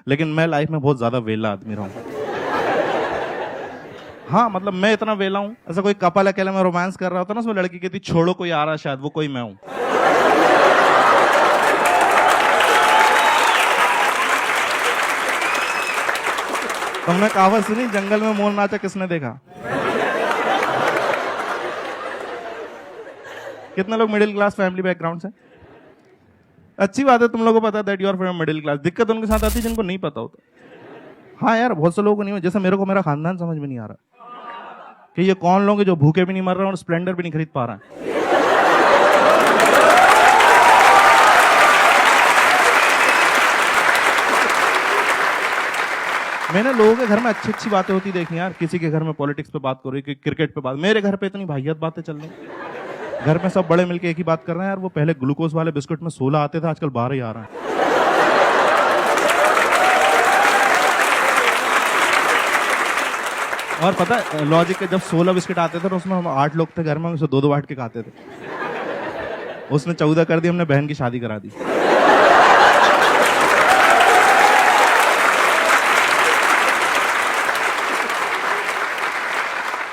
लेकिन मैं लाइफ में बहुत ज्यादा वेला आदमी रहा हूँ। हाँ मतलब मैं इतना वेला हूँ, ऐसा कोई कपल अकेले में रोमांस कर रहा होता ना, उसमें लड़की कहती छोड़ो कोई आ रहा है शायद, वो कोई मैं हूँ। तुमने कहावत सुनी, जंगल में मोर नाचा किसने देखा? कितने लोग मिडिल क्लास फैमिली बैकग्राउंड से? अच्छी बात है, तुम लोगों को पता है that you are from middle class. दिक्कत उनके साथ आती है जिनको नहीं पता होता। हाँ यार, बहुत से लोगों को नहीं, जैसे मेरे को मेरा खानदान समझ में नहीं आ रहा कि ये कौन लोग हैं जो भूखे भी नहीं मर रहे और स्प्लेंडर भी नहीं खरीद पा रहे हैं। मैंने लोगों के घर में अच्छी अच्छी बातें होती देखी यार, किसी के घर में पॉलिटिक्स पे बात कर रही, क्रिकेट पे बात, मेरे घर पे इतनी भाइयत बातें चल रही। घर में सब बड़े मिलके एक ही बात कर रहे हैं यार, वो पहले ग्लूकोज वाले बिस्कुट में 16 आते थे, आजकल 12 ही आ रहा है। और पता है लॉजिक के, जब 16 बिस्किट आते थे तो उसमें हम 8 लोग थे घर में, उसे 2-2 बांट के खाते थे। उसने 14 कर दी, हमने बहन की शादी करा दी।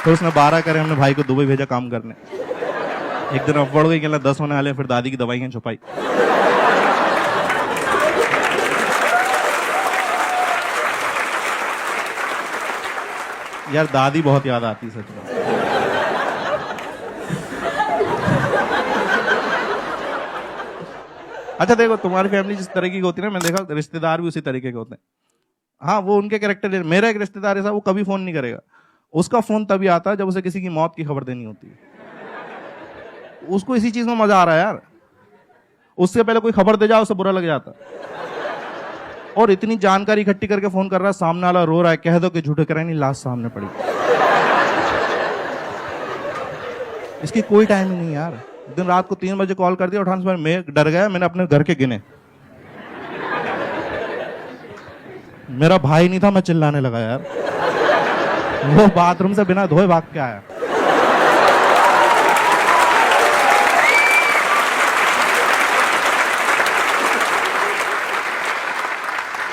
तो उसने 12 करे, हमने भाई को दुबई भेजा काम करने। एक दिन अफवाह हो गई कि 10 होने वाले, फिर दादी की दवाइयां छुपाई। यार दादी बहुत याद आती सच में। अच्छा देखो, तुम्हारी फैमिली जिस तरह की होती है ना, मैंने देखा रिश्तेदार भी उसी तरीके के होते हैं। हाँ वो उनके कैरेक्टर। मेरा एक रिश्तेदार ऐसा, वो कभी फोन नहीं करेगा। उसका फोन तभी आता है जब उसे किसी की मौत की खबर देनी होती है। उसको इसी चीज में मजा आ रहा है यार, उससे पहले कोई खबर दे जाओ उसे बुरा लग जाता। और इतनी जानकारी इकट्ठी करके फोन कर रहा है, सामने वाला रो रहा है, कह दो कि झूठे कराए नहीं, लाश सामने पड़ी। इसकी कोई टाइम ही नहीं यार। दिन रात को 3 बजे कॉल कर दिया, उठाने से मैं डर गया, मैंने अपने घर के गिने। मेरा भाई नहीं था, मैं चिल्लाने लगा यार। वो बाथरूम से बिना धोए भाग के आया।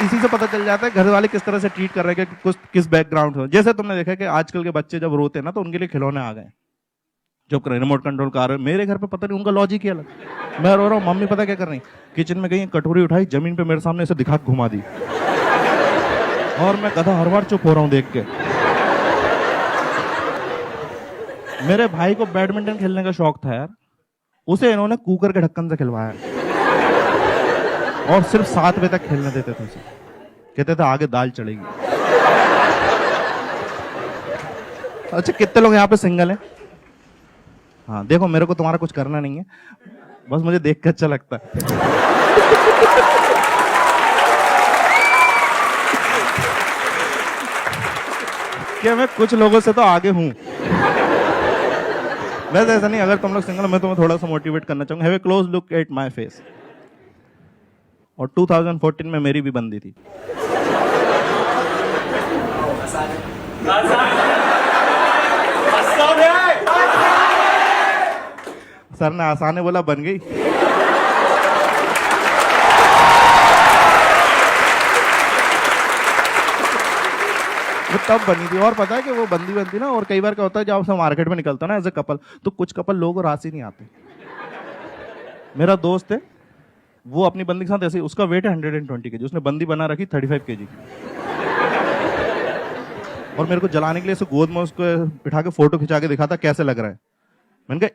इसी से पता चल जाता है घर वाले किस तरह से ट्रीट कर रहे हैं, कि किस बैकग्राउंड से। जैसे तुमने देखा कि आजकल के बच्चे जब रोते हैं ना, तो उनके लिए खिलौने आ गए जो रिमोट कंट्रोल कार। मेरे घर पे पता नहीं, उनका लॉजिक ही अलग। मैं रो रहा हूँ, मम्मी पता क्या कर रही, किचन में गई, कटोरी उठाई, जमीन पे मेरे सामने ऐसे दिखा के घुमा दी। और मैं गधा हर बार चुप हो रहा हूँ देख के। मेरे भाई को बैडमिंटन खेलने का शौक था यार, उसे इन्होंने कुकर के ढक्कन से खिलवाया और सिर्फ 7 बजे तक खेलने देते थे उसे। कहते थे आगे दाल चढ़ेगी। अच्छा कितने लोग यहाँ पे सिंगल हैं? हाँ देखो, मेरे को तुम्हारा कुछ करना नहीं है, बस मुझे देख के अच्छा लगता है। क्या मैं कुछ लोगों से तो आगे हूं। वैसे ऐसा नहीं, अगर तुम लोग सिंगल, मैं तुम्हें थोड़ा सा मोटिवेट करना चाहूंगा। Have a close look at my face. और 2014 में मेरी भी बंदी थी। सर ने आसान है बोला, बन गई। वो तब बनी थी। और पता है कि वो बंदी बनती ना, और कई बार क्या होता है, जब आप मार्केट में निकलता ना एज ए कपल, तो कुछ कपल लोगों को राशि नहीं आते। मेरा दोस्त है, वो अपनी बंदी के साथ ऐसे, उसका वेट है 120 kg, उसने बंदी बना रखी 35 kg की। और मेरे को जलाने के लिए ऐसे गोद में उसको बिठा के फोटो खिंचा के दिखाता कैसे लग रहा है। मैंने कहा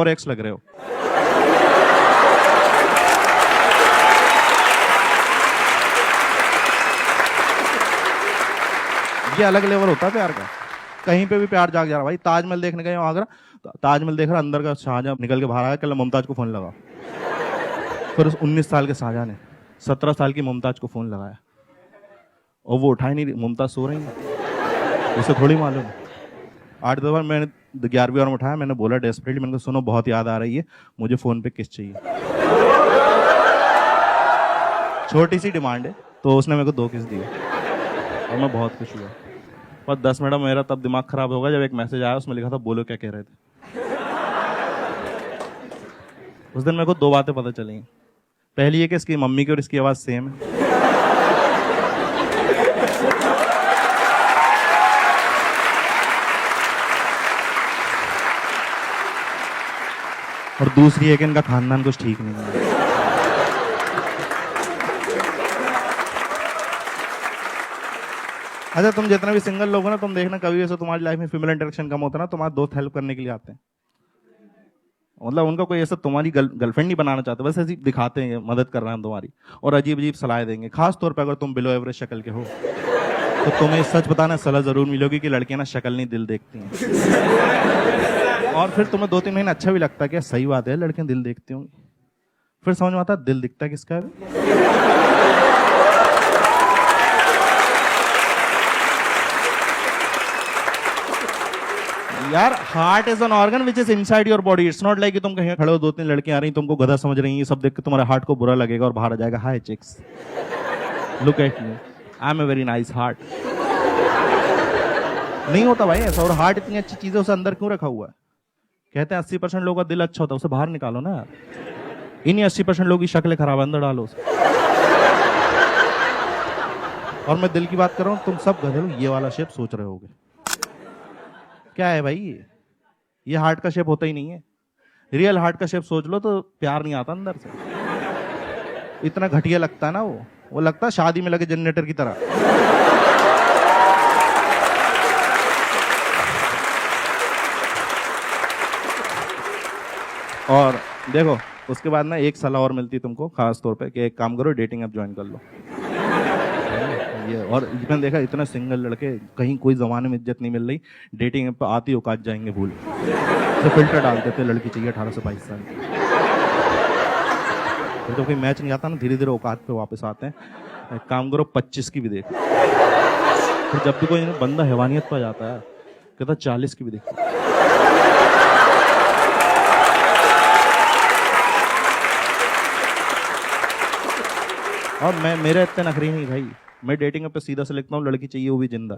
e⁻x लग रहे हो। ये अलग लेवल होता है प्यार का। कहीं पे भी प्यार जाग जा रहा। भाई ताजमहल देखने गए आगरा, ताजमहल देख रहा, अंदर का शाहजहां निकल के बाहर आया, कल मुमताज को फोन लगा। फिर उस 19 साल के शाहजहां ने 17 साल की मुमताज को फोन लगाया, और वो उठाई नहीं, मुमताज सो रही है, उसे थोड़ी मालूम। 8-10 बार मैंने 11वीं बार में उठाया, मैंने बोला डेस्परेटली, मैंने कहा सुनो बहुत याद आ रही है, मुझे फोन पे किस चाहिए। छोटी सी डिमांड है, तो उसने मेरे को 2 किस दिए और मैं बहुत खुश हुआ। पर 10 मिनट मेरा तब दिमाग खराब होगा जब एक मैसेज आया, उसमें लिखा था बोलो क्या कह रहे थे। उस दिन मेरे को 2 बातें पता चली। पहली है कि इसकी मम्मी की और इसकी आवाज सेम है। दूसरी है कि इनका खानदान कुछ ठीक नहीं है। अच्छा, तुम जितने भी सिंगल लोग हो ना, तुम देखना कभी ऐसा तुम्हारी लाइफ में फीमेल इंटरेक्शन कम होता है ना, तुम्हारे दोस्त हेल्प करने के लिए आते हैं। मतलब उनका कोई ऐसा तुम्हारी गर्लफ्रेंड नहीं बनाना चाहते, बस ऐसी दिखाते हैं मदद कर रहे हैं तुम्हारी, और अजीब अजीब सलाह देंगे। खास तौर पे अगर तुम बिलो एवरेज शक्ल के हो तो तुम्हें सच बताना सलाह जरूर मिलेगी कि लड़कियां ना शक्ल नहीं दिल देखती हैं। और फिर तुम्हें 2-3 महीने अच्छा भी लगता है कि सही बात है, लड़कियां दिल देखती होंगी। फिर समझ में आता है दिल दिखता है किसका है। यार, heart is an organ which is inside your body. It's not like कि तुम कहीं खड़े हो, 2-3 लड़कियां आ रही, तुमको गधा समझ रही हैं, सब देख के तुम्हारे हार्ट को बुरा लगेगा और बाहर आ जाएगा, hi chicks, look at me, I am a very nice heart. नहीं होता भाई ऐसा। और हार्ट इतनी अच्छी चीज है, उसे अंदर क्यों रखा हुआ है? कहते हैं 80% लोगों का दिल अच्छा होता है, उसे बाहर निकालो ना यार। इन्हीं 80% लोगों की शक्लें खराब, अंदर डालो उसे। और मैं दिल की बात कर रहा हूं, तुम सब गधे लोग ये वाला शेप सोच रहे होगे। क्या है भाई ये हार्ट का शेप होता ही नहीं है। रियल हार्ट का शेप सोच लो तो प्यार नहीं आता अंदर से। इतना घटिया लगता है ना वो लगता है शादी में लगे जनरेटर की तरह। और देखो, उसके बाद ना एक सलाह और मिलती है तुमको खास तौर पे कि एक काम करो, डेटिंग ऐप ज्वाइन कर लो। ये और मैंने देखा इतना सिंगल लड़के, कहीं कोई जमाने में इज्जत नहीं मिल रही, डेटिंग ऐप पे आती हो काट जाएंगे भूल, तो फिल्टर डाल देते लड़की चाहिए 18 से 22 साल की। फिर तो कोई मैच नहीं आता ना, धीरे धीरे औकात पे वापस आते हैं। एक काम करो 25 की भी देख। फिर जब भी कोई बंदा हैवानियत पर जाता है कहता 40 की भी देख। और मैं, मेरे इतने नखरी नहीं भाई, मैं डेटिंग पे सीधा से लिखता हूँ लड़की चाहिए वो भी जिंदा।